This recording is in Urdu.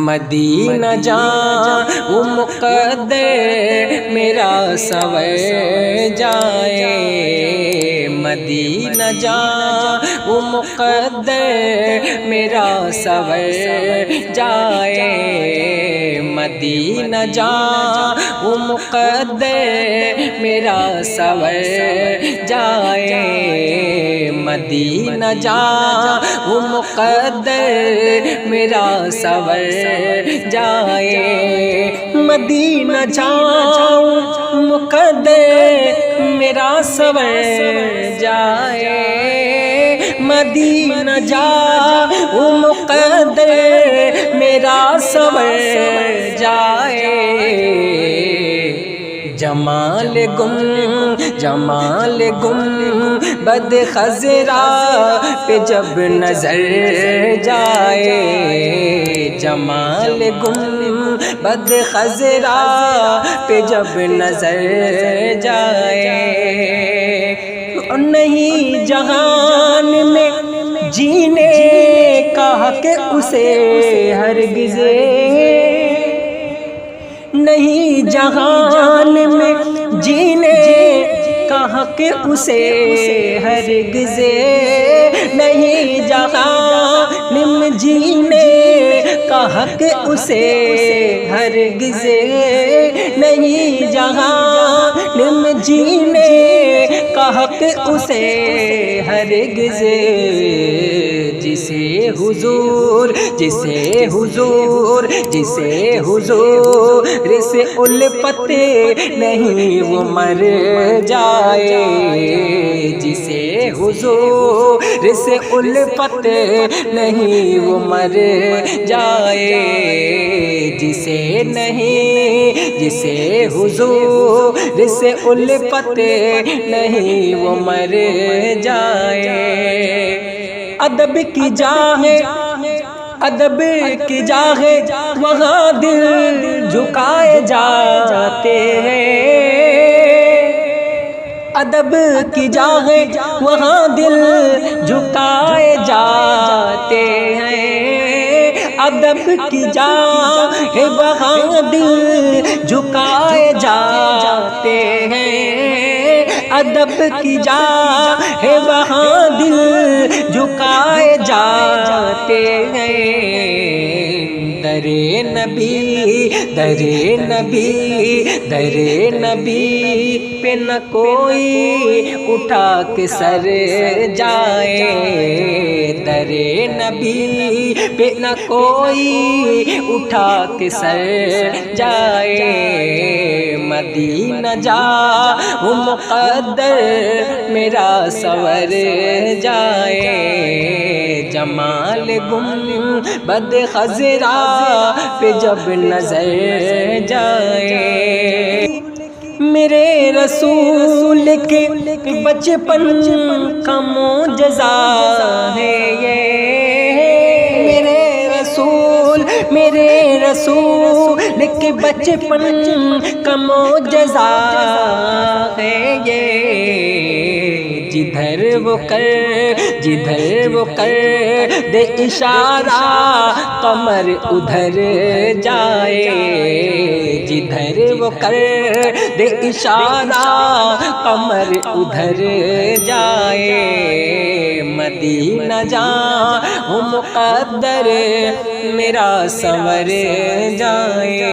مدینہ جاں وہ مقدر میرا سنور جائے، مدینہ جاں وہ مقدر میرا سنور جائے، مدینہ جاں وہ مقدر میرا سنور جائے، مدینہ جاں وہ مقدر میرا سنور جائے، مدینہ جاں مقدر میرا سنور جائے، مدینہ جاں مقدر میرا سنور جائے، جمال گم بد خضرا پہ جب نظر جائے، جمال گم بد خضرا پہ جب نظر جائے، نہیں جہان میں جینے کا حق اسے ہرگز، نہیں جہان میں جینے کا حق اسے ہرگز، نہیں جہان میں جینے کا حق اسے ہرگز، نہیں جہان میں جینے کا حق اسے ہرگز، جسے حضور سے الفت نہیں وہ مر جائے، جسے حضور سے الفت نہیں وہ مر جائے، جسے حضور سے الفت نہیں وہ مر جائے، ادب کی جاہ وہاں دل جھکائے جاتے ہیں، ادب کی جاہ وہاں دل جھکائے جاتے ہیں، ادب کی جاہ وہاں دل جھکائے جاتے ہیں، ادب کی جاہ وہاں دل جھکائے جاتے ہیں، در نبی پہ نہ کوئی اٹھا کے سر جائے، در نبی پہ نہ کوئی اٹھا کے سر جائے، مدینہ جاں وہ مقدر میرا سنور جائے، جمال گم بد خضرا پہ جب نظر جائے، میرے رسول کے بچپن کا معجزہ ہے یہ، میرے رسول کے بچپن کا معجزہ ہے یہ، جدھر وہ کر دے اشارہ قمر ادھر جائے، جدھر وہ کر دے اشارہ قمر ادھر جائے، مدینہ جاں وہ مقدر میرا سنور جائے۔